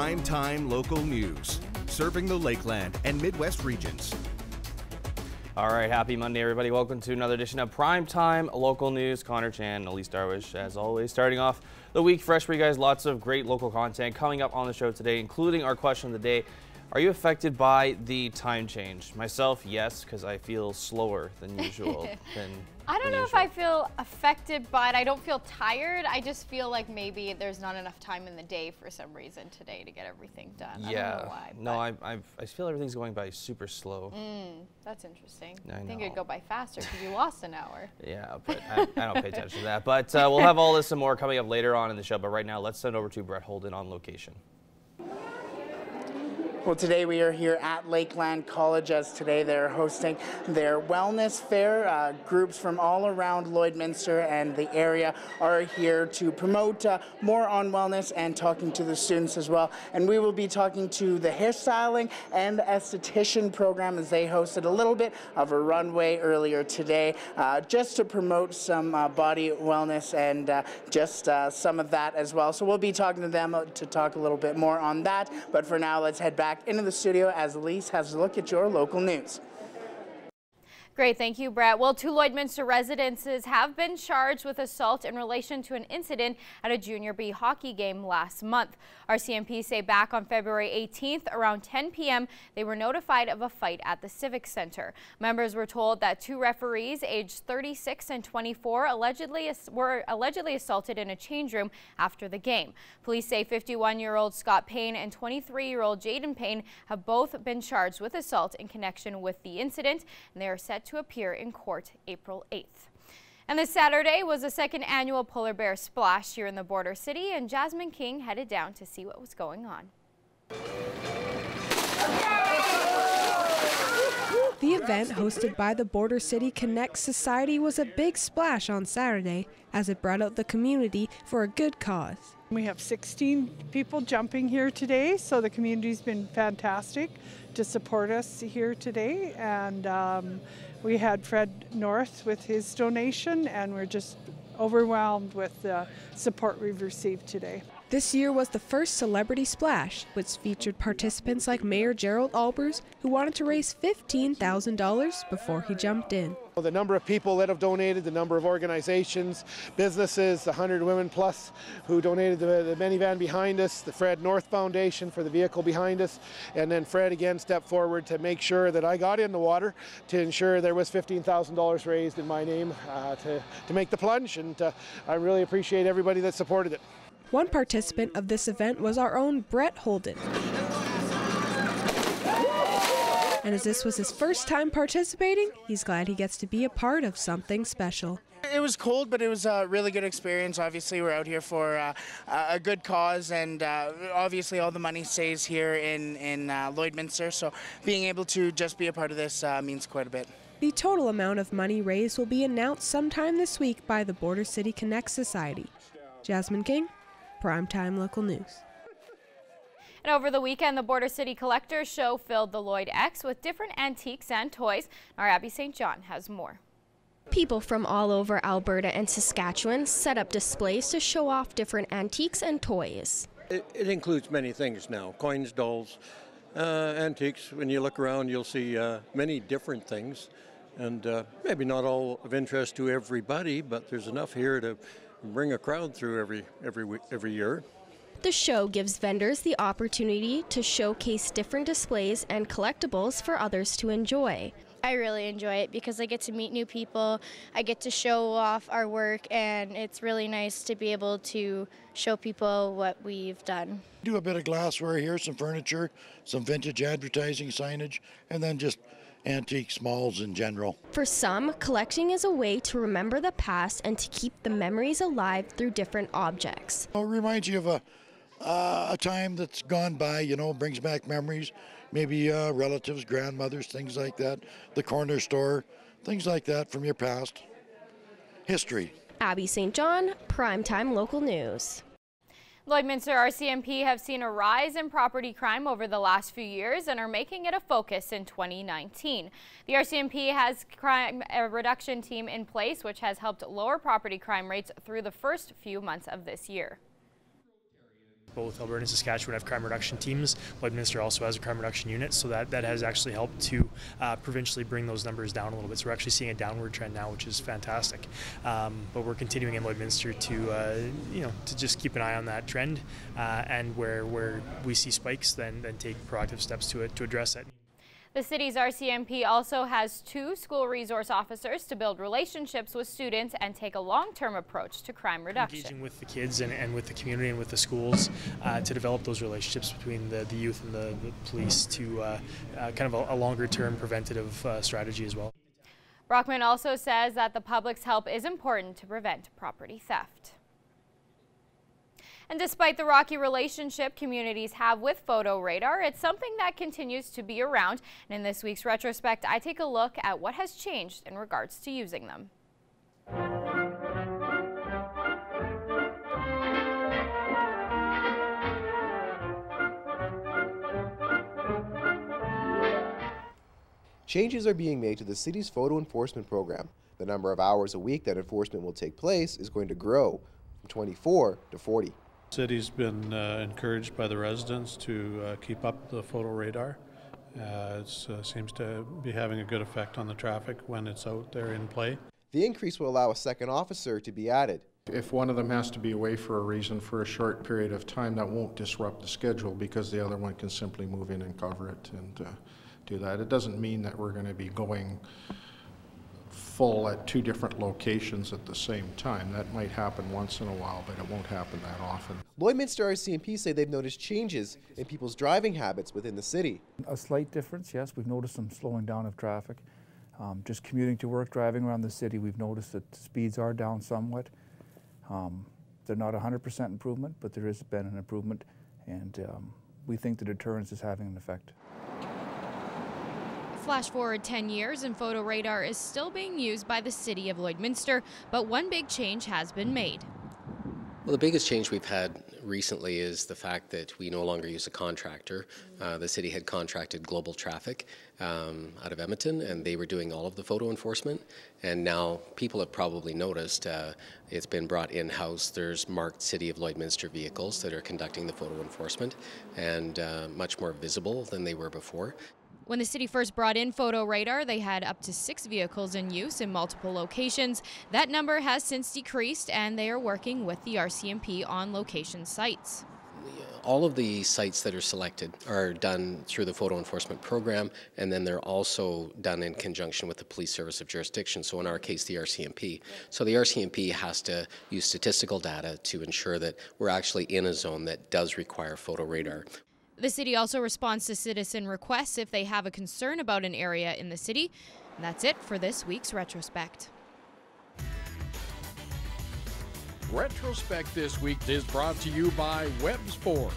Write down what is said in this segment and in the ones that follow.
Prime-time local news, serving the Lakeland and Midwest regions. All right, happy Monday, everybody. Welcome to another edition of Primetime Local News. Connor Chan, Elise Darwish, as always, starting off the week fresh for you guys. Lots of great local content coming up on the show today, including our question of the day. Are you affected by the time change? Myself, yes, because I feel slower than usual. I don't know if I feel affected by it. I don't feel tired. I just feel like maybe there's not enough time in the day for some reason today to get everything done. Yeah. I don't know why. No, I feel everything's going by super slow. That's interesting. I think know. it'd go by faster because you lost an hour. Yeah, but I don't pay attention to that. But we'll have all this and more coming up later on in the show. But right now, let's send over to Brett Holden on location. Well, today we are here at Lakeland College, as today they're hosting their wellness fair. Groups from all around Lloydminster and the area are here to promote more on wellness and talking to the students as well. And we will be talking to the hairstyling and esthetician program, as they hosted a little bit of a runway earlier today just to promote some body wellness and just some of that as well. So we'll be talking to them to talk a little bit more on that. But for now, let's head back into the studio as Elise has a look at your local news. Great, thank you, Brett. Well, 2 Lloydminster residences have been charged with assault in relation to an incident at a Junior B hockey game last month. RCMP say back on February 18th, around 10 p.m., they were notified of a fight at the Civic Center. Members were told that 2 referees aged 36 and 24 were allegedly assaulted in a change room after the game. Police say 51-year-old Scott Payne and 23-year-old Jaden Payne have both been charged with assault in connection with the incident, and they are set to appear in court April 8th. And this Saturday was the 2nd annual Polar Bear Splash here in the Border City, and Jasmine King headed down to see what was going on. The event, hosted by the Border City Connect Society, was a big splash on Saturday as it brought out the community for a good cause. We have 16 people jumping here today, so the community's been fantastic to support us here today. And we had Fred North with his donation, and we're just overwhelmed with the support we've received today. This year was the first Celebrity Splash, which featured participants like Mayor Gerald Albers, who wanted to raise $15,000 before he jumped in. The number of people that have donated, the number of organizations, businesses, 100 women plus who donated the minivan behind us, the Fred North Foundation for the vehicle behind us, and then Fred again stepped forward to make sure that I got in the water to ensure there was $15,000 raised in my name to make the plunge, and I really appreciate everybody that supported it. One participant of this event was our own Brett Holden. And as this was his first time participating, he's glad he gets to be a part of something special. It was cold, but it was a really good experience. Obviously, we're out here for a good cause, and obviously all the money stays here in Lloydminster, so being able to just be a part of this means quite a bit. The total amount of money raised will be announced sometime this week by the Border City Connect Society. Jasmine King, Primetime Local News. And over the weekend, the Border City Collectors Show filled the Lloyd X with different antiques and toys. Our Abby St. John has more. People from all over Alberta and Saskatchewan set up displays to show off different antiques and toys. It includes many things now, coins, dolls, antiques. When you look around, you'll see many different things, and maybe not all of interest to everybody, but there's enough here to bring a crowd through every year. The show gives vendors the opportunity to showcase different displays and collectibles for others to enjoy. I really enjoy it because I get to meet new people, I get to show off our work, and it's really nice to be able to show people what we've done. Do a bit of glassware here, some furniture, some vintage advertising signage, and then just antique smalls in general. For some, collecting is a way to remember the past and to keep the memories alive through different objects. It reminds you of a time that's gone by, you know, brings back memories, maybe relatives, grandmothers, things like that, the corner store, things like that from your past. History. Abby St. John, Primetime Local News. Lloydminster RCMP have seen a rise in property crime over the last few years and are making it a focus in 2019. The RCMP has a reduction team in place, which has helped lower property crime rates through the first few months of this year. Both Alberta and Saskatchewan have crime reduction teams. Lloydminster also has a crime reduction unit, so that has actually helped to provincially bring those numbers down a little bit. So we're actually seeing a downward trend now, which is fantastic. But we're continuing in Lloydminster to just keep an eye on that trend, and where we see spikes, then take proactive steps to address it. The city's RCMP also has 2 school resource officers to build relationships with students and take a long-term approach to crime reduction. Engaging with the kids and with the community and with the schools to develop those relationships between the youth and the police to kind of a longer-term preventative strategy as well. Brockman also says that the public's help is important to prevent property theft. And despite the rocky relationship communities have with photo radar, it's something that continues to be around. And in this week's retrospect, I take a look at what has changed in regards to using them. Changes are being made to the city's photo enforcement program. The number of hours a week that enforcement will take place is going to grow from 24 to 40. The city's been encouraged by the residents to keep up the photo radar. It seems to be having a good effect on the traffic when it's out there in play. The increase will allow a second officer to be added. If one of them has to be away for a reason for a short period of time, that won't disrupt the schedule because the other one can simply move in and cover it and do that. It doesn't mean that we're going to be going full at 2 different locations at the same time. That might happen once in a while, but it won't happen that often. Lloydminster RCMP say they've noticed changes in people's driving habits within the city. A slight difference, yes. We've noticed some slowing down of traffic. Just commuting to work, driving around the city, we've noticed that speeds are down somewhat. They're not 100% improvement, but there has been an improvement, and we think the deterrence is having an effect. Flash forward 10 years and photo radar is still being used by the city of Lloydminster, but one big change has been made. Well, the biggest change we've had recently is the fact that we no longer use a contractor. The city had contracted Global Traffic out of Edmonton, and they were doing all of the photo enforcement. And now people have probably noticed it's been brought in-house. There's marked City of Lloydminster vehicles that are conducting the photo enforcement, and much more visible than they were before. When the city first brought in photo radar, they had up to 6 vehicles in use in multiple locations. That number has since decreased, and they are working with the RCMP on location sites. All of the sites that are selected are done through the photo enforcement program, and then they're also done in conjunction with the Police Service of Jurisdiction, so in our case the RCMP. So the RCMP has to use statistical data to ensure that we're actually in a zone that does require photo radar. The city also responds to citizen requests if they have a concern about an area in the city. And that's it for this week's Retrospect. Retrospect this week is brought to you by Webb's Ford.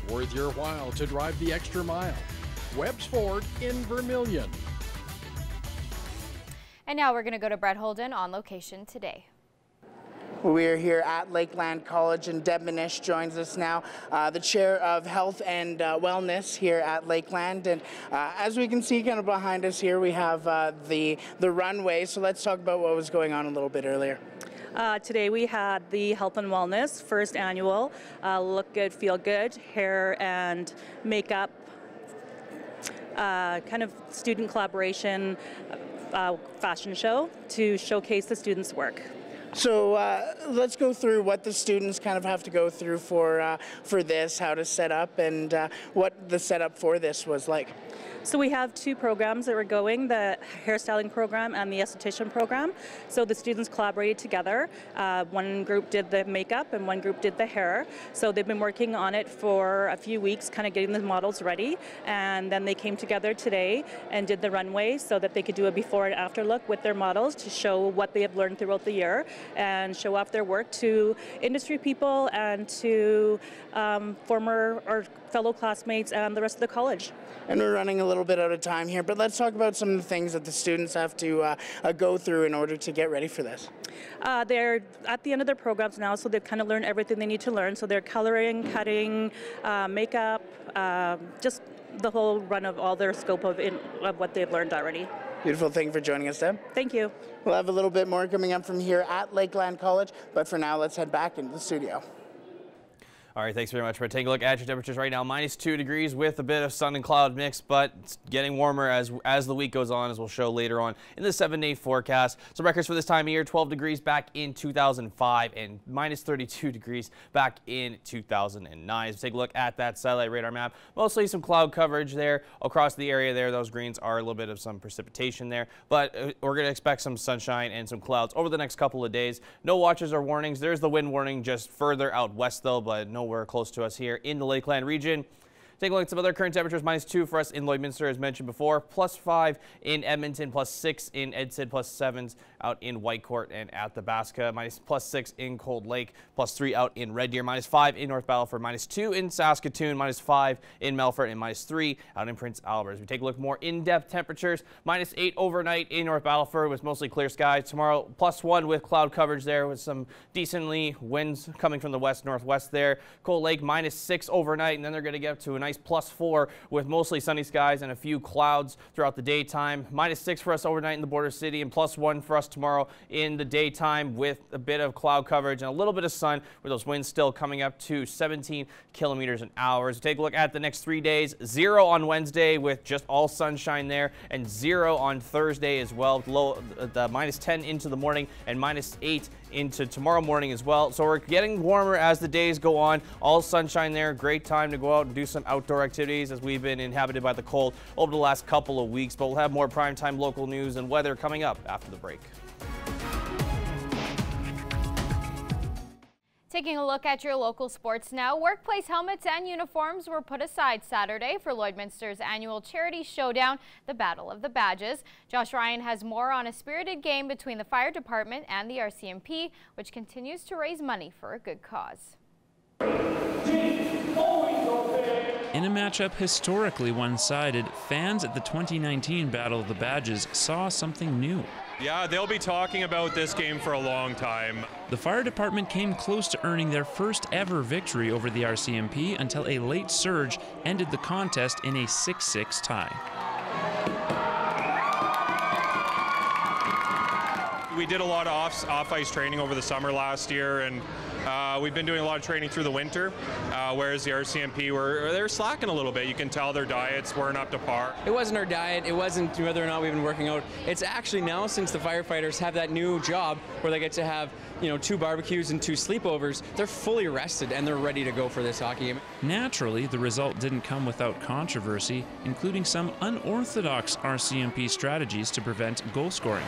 Worth your while to drive the extra mile. Webb's Ford in Vermilion. And now we're going to go to Brett Holden on location today. We are here at Lakeland College, and Deb Manish joins us now, the Chair of Health and Wellness here at Lakeland. And as we can see kind of behind us here, we have the runway. So let's talk about what was going on a little bit earlier. Today we had the Health and Wellness first annual Look Good, Feel Good hair and makeup kind of student collaboration fashion show to showcase the students' work. So let's go through what the students kind of have to go through for this, how to set up, and what the setup for this was like. So we have 2 programs that were going, the hairstyling program and the esthetician program. So the students collaborated together. One group did the makeup and one group did the hair. So they've been working on it for a few weeks, kind of getting the models ready. And then they came together today and did the runway so that they could do a before and after look with their models to show what they have learned throughout the year and show off their work to industry people and to former or fellow classmates and the rest of the college. And we're running a little bit out of time here, but let's talk about some of the things that the students have to go through in order to get ready for this. They're at the end of their programs now, so they've kind of learned everything they need to learn. So they're coloring, cutting, makeup, just the whole run of all their scope of what they've learned already. Beautiful. Thank you for joining us, Deb. Thank you. We'll have a little bit more coming up from here at Lakeland College, but for now, let's head back into the studio. All right, thanks very much, Brett. Take a look at your temperatures right now. -2 degrees with a bit of sun and cloud mix, but it's getting warmer as the week goes on, as we'll show later on in the 7-day forecast. So records for this time of year, 12 degrees back in 2005 and -32 degrees back in 2009. So take a look at that satellite radar map. Mostly some cloud coverage there across the area there. Those greens are a little bit of some precipitation there, but we're going to expect some sunshine and some clouds over the next couple of days. No watches or warnings. There's the wind warning just further out west though, but nowhere close to us here in the Lakeland region. Take a look at some other current temperatures. -2 for us in Lloydminster, as mentioned before. +5 in Edmonton, +6 in Edson, +7s out in Whitecourt and Athabasca. +6 in Cold Lake, +3 out in Red Deer, -5 in North Battleford, -2 in Saskatoon, -5 in Melfort, and -3 out in Prince Albert. We take a look more in-depth temperatures. -8 overnight in North Battleford with mostly clear skies. Tomorrow, +1 with cloud coverage there with some decently winds coming from the west-northwest there. Cold Lake, -6 overnight, and then they're going to get up to a nice +4 with mostly sunny skies and a few clouds throughout the daytime. -6 for us overnight in the border city, and +1 for us tomorrow in the daytime with a bit of cloud coverage and a little bit of sun, with those winds still coming up to 17 kilometers an hour. So take a look at the next 3 days. 0 on Wednesday with just all sunshine there, and 0 on Thursday as well. Low the -10 into the morning and -8 into tomorrow morning as well. So we're getting warmer as the days go on. All sunshine there. Great time to go out and do some outdoor activities, as we've been inhabited by the cold over the last couple of weeks. But we'll have more primetime local news and weather coming up after the break. Taking a look at your local sports now, workplace helmets and uniforms were put aside Saturday for Lloydminster's annual charity showdown, the Battle of the Badges. Josh Ryan has more on a spirited game between the fire department and the RCMP, which continues to raise money for a good cause. In a matchup historically one-sided, fans at the 2019 Battle of the Badges saw something new. Yeah, they'll be talking about this game for a long time. The fire department came close to earning their first ever victory over the RCMP until a late surge ended the contest in a 6-6 tie. We did a lot of off-ice training over the summer last year, and we've been doing a lot of training through the winter, whereas the RCMP they're slacking a little bit. You can tell their diets weren't up to par. It wasn't our diet. It wasn't whether or not we've been working out. It's actually now, since the firefighters have that new job where they get to have, 2 barbecues and 2 sleepovers, they're fully rested and they're ready to go for this hockey game. Naturally, the result didn't come without controversy, including some unorthodox RCMP strategies to prevent goal scoring.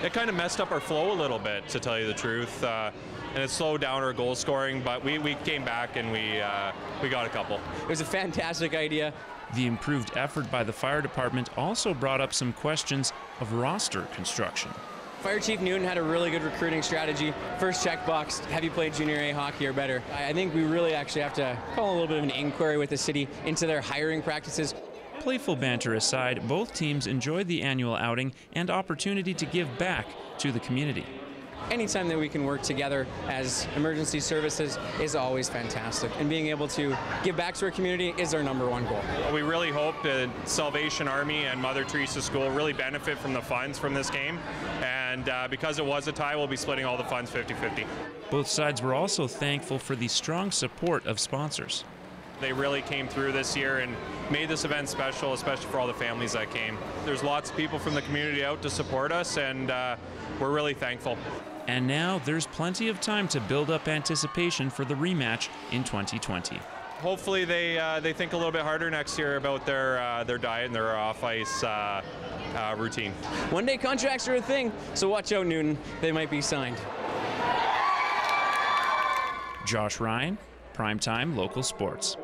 It kind of messed up our flow a little bit, to tell you the truth, and it slowed down our goal scoring, but we came back and we got a couple. It was a fantastic idea. The improved effort by the fire department also brought up some questions of roster construction. Fire Chief Newton had a really good recruiting strategy. First checkbox, have you played junior A hockey or better? I think we really actually have to call a little bit of an inquiry with the city into their hiring practices. Playful banter aside, both teams enjoyed the annual outing and opportunity to give back to the community. Anytime that we can work together as emergency services is always fantastic, and being able to give back to our community is our #1 goal. We really hope that Salvation Army and Mother Teresa School really benefit from the funds from this game, and because it was a tie, we'll be splitting all the funds 50-50. Both sides were also thankful for the strong support of sponsors. They really came through this year and made this event special, especially for all the families that came. There's lots of people from the community out to support us, and we're really thankful. And now there's plenty of time to build up anticipation for the rematch in 2020. Hopefully they think a little bit harder next year about their diet and their off-ice routine. One-day contracts are a thing, so watch out, Newton. They might be signed. Josh Ryan, Primetime Local Sports.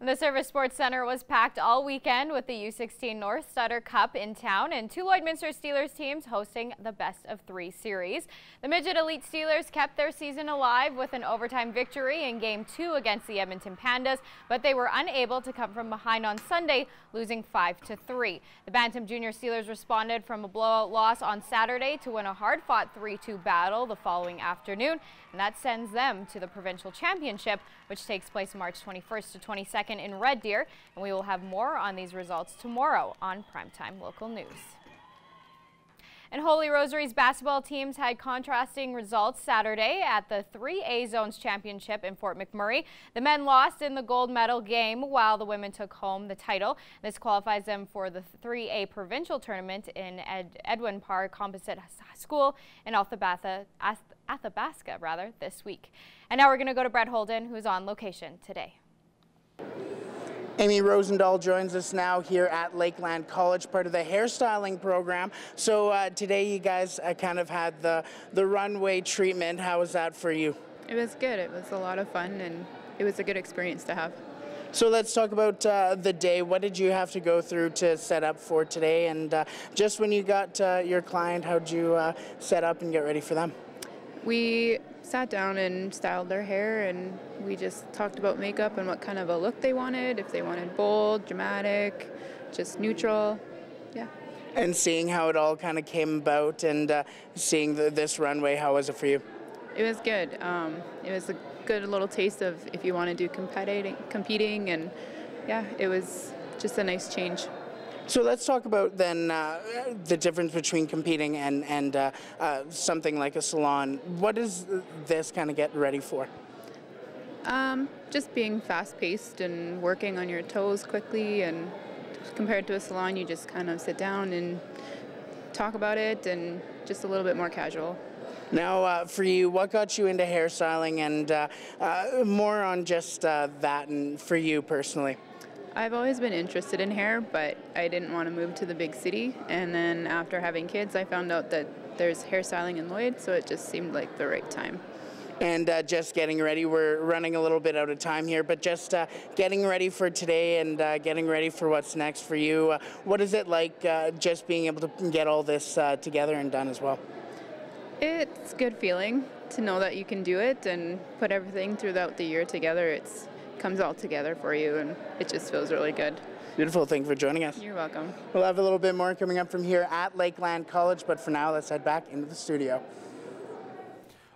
The Service Sports Center was packed all weekend with the U16 North Sutter Cup in town and 2 Lloydminster Steelers teams hosting the best of 3 series. The Midget Elite Steelers kept their season alive with an overtime victory in Game 2 against the Edmonton Pandas, but they were unable to come from behind on Sunday, losing 5-3. The Bantam Junior Steelers responded from a blowout loss on Saturday to win a hard-fought 3-2 battle the following afternoon, and that sends them to the Provincial Championship, which takes place March 21st to 22nd in Red Deer, and we will have more on these results tomorrow on Primetime Local News. And Holy Rosary's basketball teams had contrasting results Saturday at the 3A Zones Championship in Fort McMurray. The men lost in the gold medal game while the women took home the title. This qualifies them for the 3A provincial tournament in Edwin Parr Composite School in Athabasca this week. And now we're going to go to Brett Holden, who's on location today. Amy Rosendahl joins us now here at Lakeland College, part of the hairstyling program. So today you guys kind of had the runway treatment. How was that for you? It was good. It was a lot of fun, and it was a good experience to have. So let's talk about the day. What did you have to go through to set up for today? And just when you got your client, how did you set up and get ready for them? We sat down and styled their hair, and we just talked about makeup and what kind of a look they wanted, if they wanted bold, dramatic, just neutral. Yeah. And seeing how it all kind of came about and seeing this runway, how was it for you? It was good. It was a good little taste of if you want to do competing, and yeah, it was just a nice change. So let's talk about then the difference between competing and something like a salon. What does this kind of get ready for? Just being fast-paced and working on your toes quickly, and compared to a salon, you just kind of sit down and talk about it, and just a little bit more casual. Now, for you, what got you into hairstyling, and more on just that, and for you personally? I've always been interested in hair, but I didn't want to move to the big city. And then after having kids, I found out that there's hairstyling in Lloyd, so it just seemed like the right time. And just getting ready, we're running a little bit out of time here, but just getting ready for today and getting ready for what's next for you. What is it like just being able to get all this together and done as well? It's a good feeling to know that you can do it and put everything throughout the year together. It comes all together for you, and it just feels really good. Beautiful. Thank you for joining us. You're welcome. We'll have a little bit more coming up from here at Lakeland College, but for now, let's head back into the studio.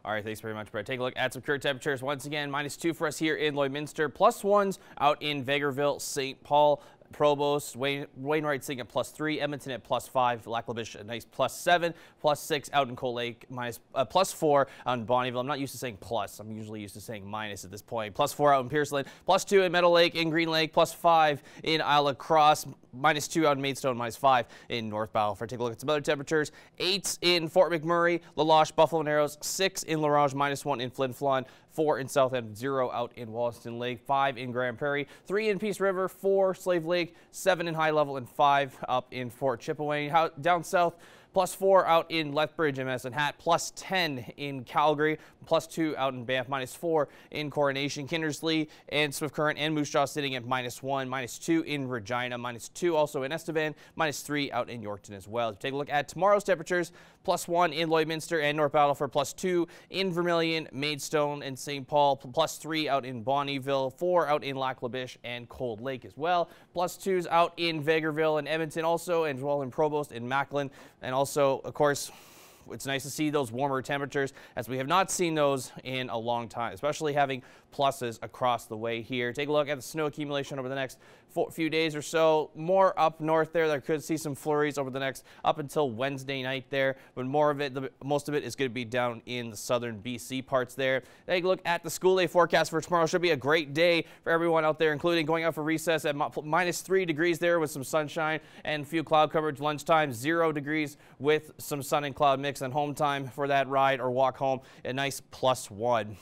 All right, thanks very much, Brett. Take a look at some current temperatures. Once again, -2 for us here in Lloydminster, +1s out in Vegreville, St. Paul, Provost, Wainwright sitting at +3, Edmonton at +5, Lakeland a nice +7, +6 out in Cold Lake, +4 out in Bonnyville. I'm not used to saying plus. I'm usually used to saying minus at this point. +4 out in Pierceland, +2 in Meadow Lake, in Green Lake, +5 in Isle of Cross, -2 out in Maidstone, -5 in North Battleford. Take a look at some other temperatures. 8 in Fort McMurray, LaLoche, Buffalo Narrows, 6 in La Ronge, -1 in Flin Flon, 4 in South End, 0 out in Wollaston Lake, 5 in Grand Prairie, 3 in Peace River, 4 Slave Lake, 7 in High Level, and 5 up in Fort Chipeway. Down south, +4 out in Lethbridge and Medicine Hat, +10 in Calgary, +2 out in Banff, -4 in Coronation, Kindersley and Swift Current and Moose Jaw sitting at -1, -2 in Regina, -2 also in Estevan, -3 out in Yorkton as well. Take a look at tomorrow's temperatures. +1 in Lloydminster and North Battleford, +2 in Vermilion, Maidstone, and St. Paul, +3 out in Bonnyville, 4 out in Lac La Biche and Cold Lake as well, +2s out in Vegreville and Edmonton also, and as well in Provost and Macklin, and also, of course, it's nice to see those warmer temperatures, as we have not seen those in a long time, especially having pluses across the way here. Take a look at the snow accumulation over the next few days or so. More up north there. There could see some flurries over the next up until Wednesday night there, but more of it, most of it is going to be down in the southern BC parts there. Take a look at the school day forecast for tomorrow. Should be a great day for everyone out there, including going out for recess at -3 degrees there with some sunshine and a few cloud coverage. Lunchtime, 0 degrees with some sun and cloud mix, and home time for that ride or walk home, a nice +1.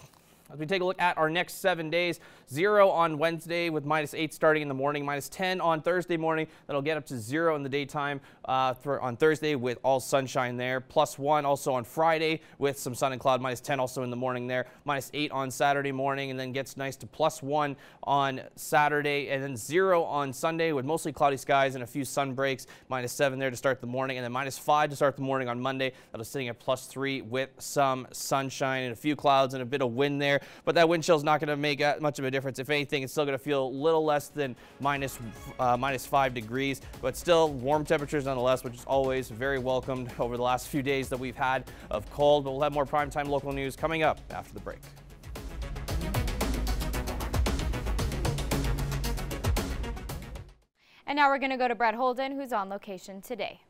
As we take a look at our next 7 days, 0 on Wednesday with -8 starting in the morning, -10 on Thursday morning. That'll get up to 0 in the daytime on Thursday with all sunshine there. +1 also on Friday with some sun and cloud, -10 also in the morning there. -8 on Saturday morning, and then gets nice to +1 on Saturday, and then 0 on Sunday with mostly cloudy skies and a few sun breaks. -7 there to start the morning, and then -5 to start the morning on Monday. That'll sitting at +3 with some sunshine and a few clouds and a bit of wind there. But that wind chill is not going to make much of a difference. If anything, it's still going to feel a little less than -5 degrees, but still warm temperatures nonetheless, which is always very welcomed over the last few days that we've had of cold. But we'll have more primetime local news coming up after the break. And now we're going to go to Brett Holden, who's on location today.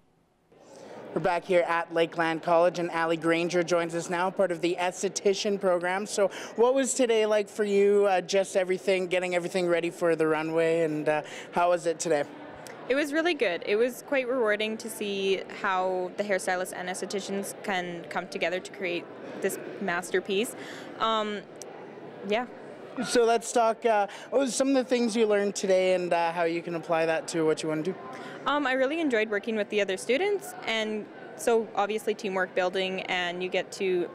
We're back here at Lakeland College, and Allie Granger joins us now, part of the esthetician program. So what was today like for you, just getting everything ready for the runway, and how was it today? It was really good. It was quite rewarding to see how the hairstylists and estheticians can come together to create this masterpiece. Yeah. So let's talk some of the things you learned today and how you can apply that to what you want to do. I really enjoyed working with the other students, and so obviously teamwork building, and you get to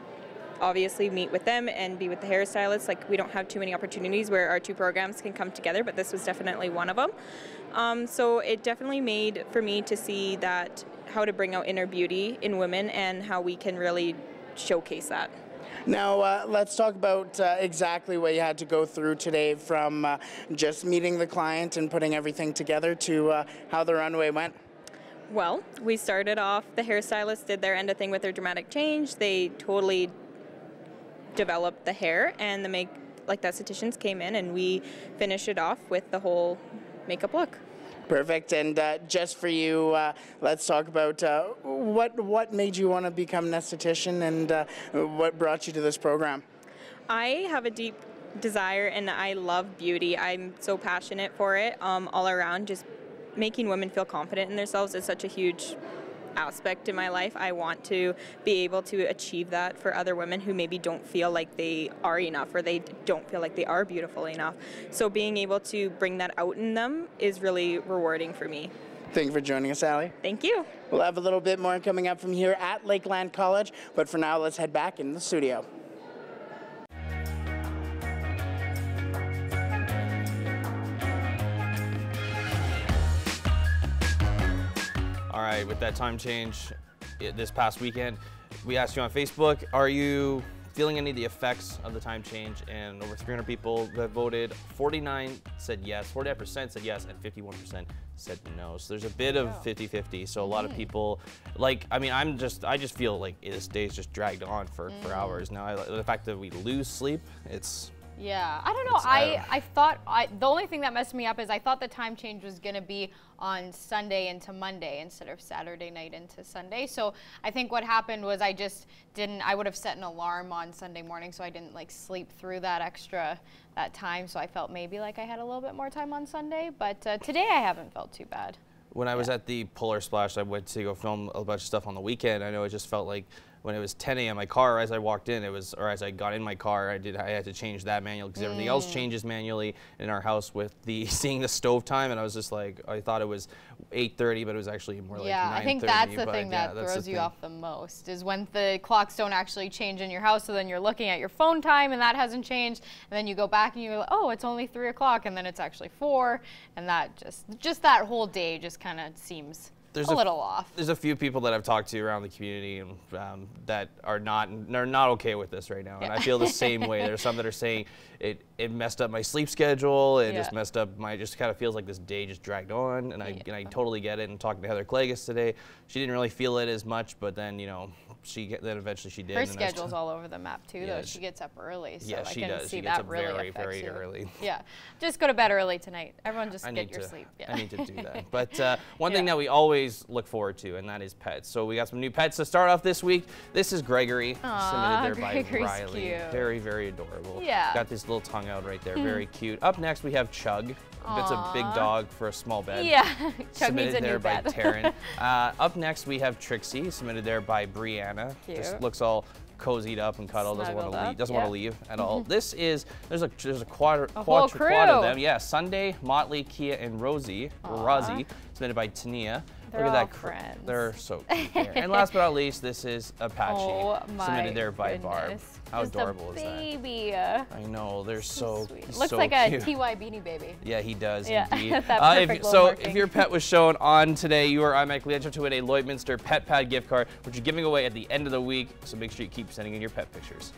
obviously meet with them and be with the hairstylists. Like, we don't have too many opportunities where our two programs can come together, but this was definitely one of them. So it definitely made for me to see that how to bring out inner beauty in women and how we can really showcase that. Now, let's talk about exactly what you had to go through today, from just meeting the client and putting everything together to how the runway went. Well, we started off, the hairstylists did their end of thing with their dramatic change. They totally developed the hair, and the estheticians came in, and we finished it off with the whole makeup look. Perfect. And just for you, let's talk about what made you want to become an esthetician, and what brought you to this program? I have a deep desire, and I love beauty. I'm so passionate for it all around. Just making women feel confident in themselves is such a huge aspect in my life. I want to be able to achieve that for other women who maybe don't feel like they are enough, or they don't feel like they are beautiful enough. So being able to bring that out in them is really rewarding for me. Thank you for joining us, Allie. Thank you. We'll have a little bit more coming up from here at Lakeland College, but for now, let's head back in the studio. All right, with that time change this past weekend, we asked you on Facebook, are you feeling any of the effects of the time change? And over 300 people that voted, 49% said yes, 49% said yes, and 51% said no. So there's a bit of 50-50. So a lot of people, I just feel like this day's just dragged on for hours. Now, the fact that we lose sleep, yeah, I don't know. I thought the only thing that messed me up is I thought the time change was going to be on Sunday into Monday instead of Saturday night into Sunday. So I think what happened was I would have set an alarm on Sunday morning, so I didn't sleep through that time. So I felt maybe like I had a little bit more time on Sunday, but today I haven't felt too bad. When I was at the Polar Splash, I went to go film a bunch of stuff on the weekend. I know it just felt like when it was 10 a.m. my car, as I walked in, or as I got in my car, I had to change that manual because everything else changes manually in our house with seeing the stove time, and I was just like, I thought it was 8:30, but it was actually more like 9:30. Yeah, I think that's the thing that throws you off the most, is when the clocks don't actually change in your house, so then you're looking at your phone time and that hasn't changed, and then you go back and you're like, oh, it's only 3 o'clock, and then it's actually 4, and that just that whole day just kind of seems a little off. There's a few people that I've talked to around the community and that are not okay with this right now, and I feel the same way. There's some that are saying it messed up my sleep schedule. It just messed up just kind of feels like this day just dragged on, and I totally get it. And talking to Heather Clagus today, she didn't really feel it as much, but then then eventually she did. Her schedule's all over the map too, though. She gets up early, so she I can does. see She gets that up really very early. Yeah, just go to bed early tonight. Everyone, just get your sleep. Yeah. I need to do that. But one thing that we always look forward to, and that is pets. So we got some new pets to start off this week. This is Gregory, submitted there by Riley. Cute. Very, very adorable. Yeah. Got this little tongue out right there. Very cute. Up next we have Chug. That's a big dog for a small bed. Yeah, Chug needs a there new by bed. Taryn. Up next we have Trixie, submitted there by Brianna. Cute. Just looks all cozied up and cuddled. Doesn't want to leave at all. This is there's a quad of them. Yeah, Sunday, Motley, Kia, and Rosie submitted by Tania. They're Look at that. friends. They're so cute. There. And last but not least, this is Apache, submitted there by Barb. How adorable is that? Baby. I know, they're so sweet. Looks so like cute. a TY Beanie Baby. Yeah, he does If indeed. If your pet was shown on today, you are automatically entered to win a Lloydminster Pet Pad gift card, which you're giving away at the end of the week. So make sure you keep sending in your pet pictures.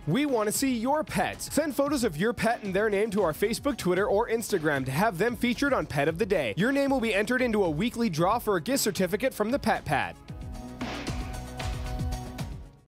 We want to see your pets. Send photos of your pet and their name to our Facebook, Twitter, or Instagram to have them featured on Pet of the Day. Your name will be entered into a weekly draw for a gift certificate from the Pet Pad.